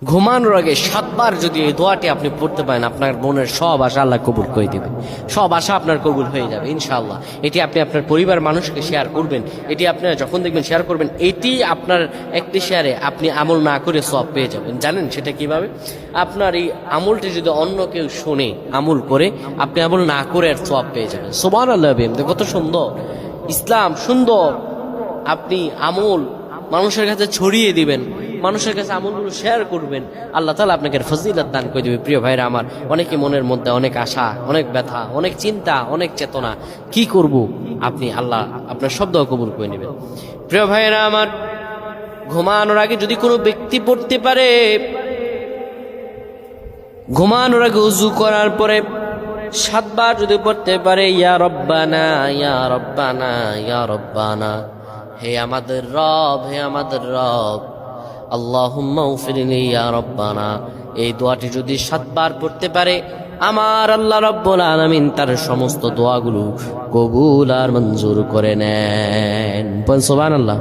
ঘুমানোর আগে 7 বার যদি এই দোয়াটি আপনি পড়তে পারেন, আপনার মনের সব আশা আল্লাহ কবুল করে দেবে। সব আশা আপনার কবুল হয়ে যাবে ইনশাআল্লাহ। এটি আপনি আপনার পরিবার মানুষকে শেয়ার করবেন। এটি আপনারা যখন দেখবেন শেয়ার করবেন, এটি আপনার একটি শেয়ারে আপনি আমল না করে সওয়াব পেয়ে যাবেন। জানেন সেটা কিভাবে? আপনার এই আমলটি যদি অন্য কেউ শুনে আমল করে, আপনি আমল না করে আর সওয়াব পেয়ে যাবেন। সুবহানাল্লাহ। কত সুন্দর ইসলাম, সুন্দর। আপনি আমল মানুষের কাছে ছড়িয়ে দিবেন, মানুষের কাছে আমলগুলো শেয়ার করবেন, আল্লাহ তাআলা আপনাকে ফজিলত দান করে দেবে। প্রিয় ভাইরা আমার, অনেকে মনের মধ্যে অনেক আশা, অনেক ব্যথা, অনেক চিন্তা, অনেক চেতনা, কি করব? আপনি আল্লাহ আপনার শব্দ কবুল করে নেবেন। প্রিয় ভাইরা আমার, ঘুমানোর আগে যদি কোনো ব্যক্তি পড়তে পারে, ঘুমানোর আগে উযু করার পরে 7 বার যদি পড়তে পারে, ইয়া রব্বানা ইয়া রব্বানা ইয়া রব্বানা, হে আমাদের রব, হে আমাদের রব, আল্লাহুম্মা উগফিরলি ইয়া রব্বানা, এই দোয়াটি যদি 7 বার পড়তে পারে, আমার আল্লাহ রাব্বুল আলামিন তার সমস্ত দোয়াগুলো কবুল আর মঞ্জুর করে নেন। সুবহানাল্লাহ।